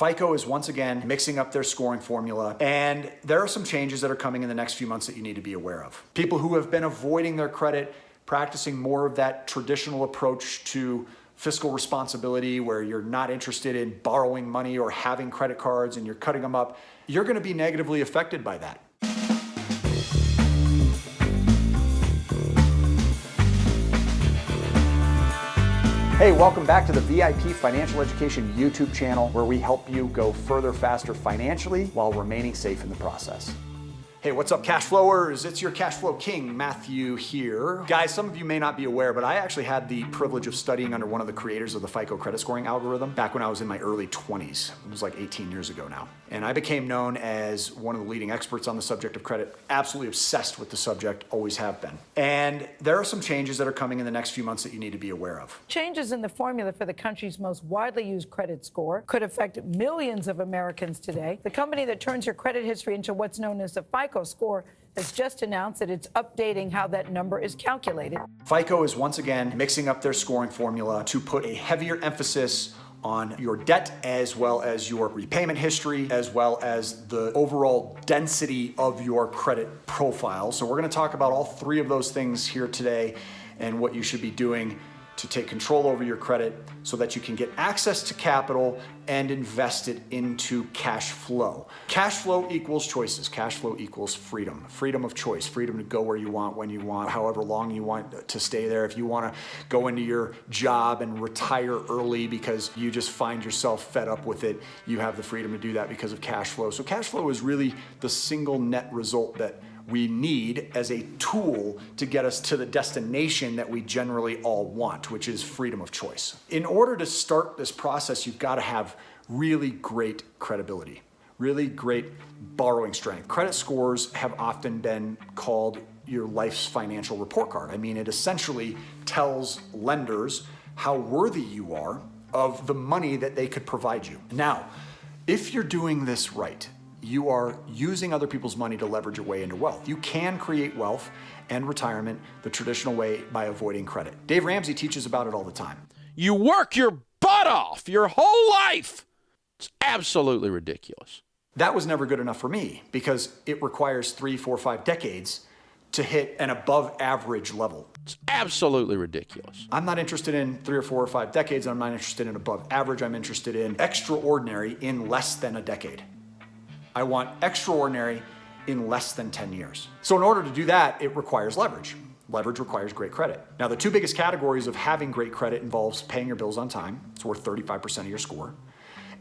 FICO is once again mixing up their scoring formula, and there are some changes that are coming in the next few months that you need to be aware of. People who have been avoiding their credit, practicing more of that traditional approach to fiscal responsibility where you're not interested in borrowing money or having credit cards and you're cutting them up, you're going to be negatively affected by that. Hey, welcome back to the VIP Financial Education YouTube channel, where we help you go further, faster financially while remaining safe in the process. Hey, what's up, cash flowers? It's your cash flow king, Matthew here. Guys, some of you may not be aware, but I actually had the privilege of studying under one of the creators of the FICO credit scoring algorithm back when I was in my early 20s. It was like 18 years ago now. And I became known as one of the leading experts on the subject of credit, absolutely obsessed with the subject, always have been. And there are some changes that are coming in the next few months that you need to be aware of. Changes in the formula for the country's most widely used credit score could affect millions of Americans today. The company that turns your credit history into what's known as the FICO score has just announced that it's updating how that number is calculated. FICO is once again mixing up their scoring formula to put a heavier emphasis on your debt, as well as your repayment history, as well as the overall density of your credit profile. So we're going to talk about all three of those things here today and what you should be doing to take control over your credit so that you can get access to capital and invest it into cash flow. Cash flow equals choices. Cash flow equals freedom. Freedom of choice. Freedom to go where you want, when you want, however long you want to stay there. If you want to go into your job and retire early because you just find yourself fed up with it, you have the freedom to do that because of cash flow. So cash flow is really the single net result that we need as a tool to get us to the destination that we generally all want, which is freedom of choice. In order to start this process, you've got to have really great credibility, really great borrowing strength. Credit scores have often been called your life's financial report card. I mean, it essentially tells lenders how worthy you are of the money that they could provide you. Now, if you're doing this right, you are using other people's money to leverage your way into wealth. You can create wealth and retirement the traditional way by avoiding credit. Dave Ramsey teaches about it all the time. You work your butt off your whole life. It's absolutely ridiculous. That was never good enough for me because it requires 3, 4, 5 decades to hit an above average level. It's absolutely ridiculous. I'm not interested in 3 or 4 or 5 decades. I'm not interested in above average. I'm interested in extraordinary in less than a decade. I want extraordinary in less than 10 years. So in order to do that, it requires leverage. Leverage requires great credit. Now, the two biggest categories of having great credit involves paying your bills on time. It's worth 35% of your score.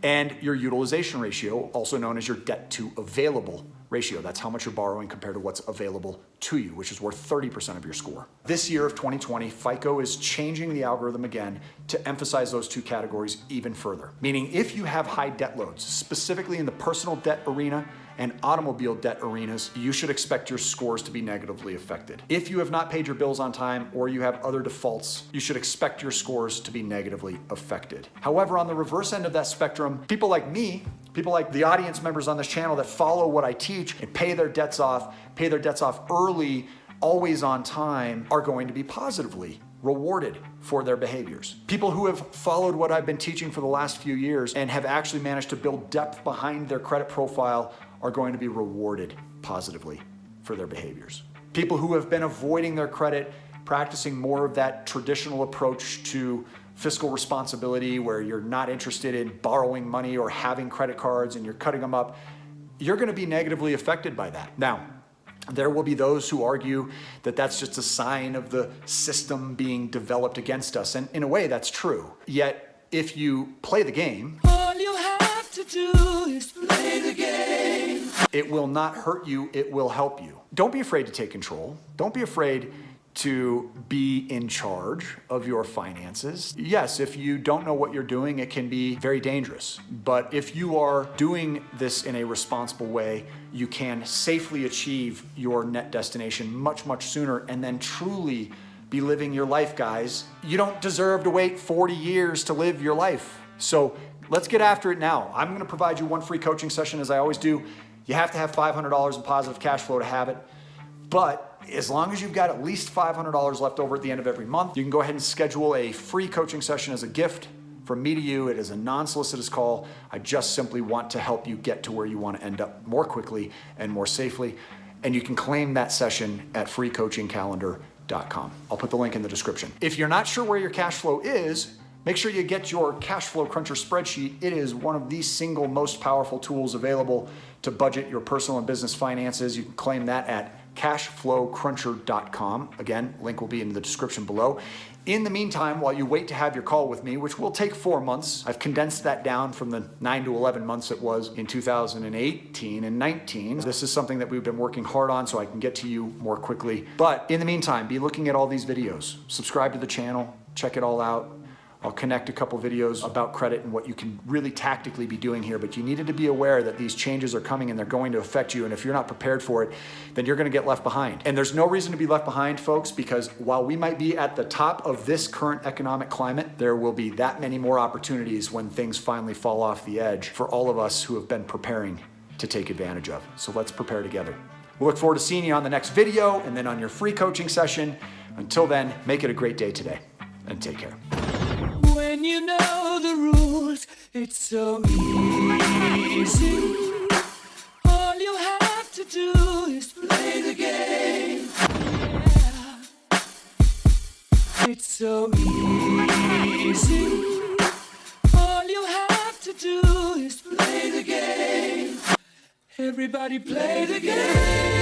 And your utilization ratio, also known as your debt to available ratio. That's how much you're borrowing compared to what's available to you, which is worth 30% of your score. This year of 2020, FICO is changing the algorithm again to emphasize those two categories even further. Meaning if you have high debt loads, specifically in the personal debt arena and automobile debt arenas, you should expect your scores to be negatively affected. If you have not paid your bills on time or you have other defaults, you should expect your scores to be negatively affected. However, on the reverse end of that spectrum, people like me, people like the audience members on this channel that follow what I teach and pay their debts off early, always on time, are going to be positively rewarded for their behaviors. People who have followed what I've been teaching for the last few years and have actually managed to build depth behind their credit profile are going to be rewarded positively for their behaviors. People who have been avoiding their credit, practicing more of that traditional approach to fiscal responsibility where you're not interested in borrowing money or having credit cards and you're cutting them up, you're going to be negatively affected by that. Now, there will be those who argue that that's just a sign of the system being developed against us. And in a way, that's true. Yet, if you play the game, all you have to do is play the game. It will not hurt you, it will help you. Don't be afraid to take control. Don't be afraid to be in charge of your finances. Yes, if you don't know what you're doing, it can be very dangerous. But if you are doing this in a responsible way, you can safely achieve your net destination much, much sooner and then truly be living your life, guys. You don't deserve to wait 40 years to live your life. So let's get after it now. I'm gonna provide you one free coaching session, as I always do. You have to have $500 in positive cash flow to have it. But as long as you've got at least $500 left over at the end of every month, you can go ahead and schedule a free coaching session as a gift for From me to you, it is a non-solicitous call. I just simply want to help you get to where you want to end up more quickly and more safely. And you can claim that session at freecoachingcalendar.com. I'll put the link in the description. If you're not sure where your cash flow is, make sure you get your cash flow cruncher spreadsheet. It is one of the single most powerful tools available to budget your personal and business finances. You can claim that at cashflowcruncher.com. Again, link will be in the description below. In the meantime, while you wait to have your call with me, which will take 4 months, I've condensed that down from the 9 to 11 months it was in 2018 and 19. This is something that we've been working hard on so I can get to you more quickly. But in the meantime, be looking at all these videos. Subscribe to the channel, check it all out. I'll connect a couple videos about credit and what you can really tactically be doing here, but you needed to be aware that these changes are coming and they're going to affect you, and if you're not prepared for it, then you're gonna get left behind. And there's no reason to be left behind, folks, because while we might be at the top of this current economic climate, there will be that many more opportunities when things finally fall off the edge for all of us who have been preparing to take advantage of. So let's prepare together. We'll look forward to seeing you on the next video and then on your free coaching session. Until then, make it a great day today and take care. When you know the rules, it's so easy. All you have to do is play the game. Yeah. It's so easy. All you have to do is play the game. Everybody play the game.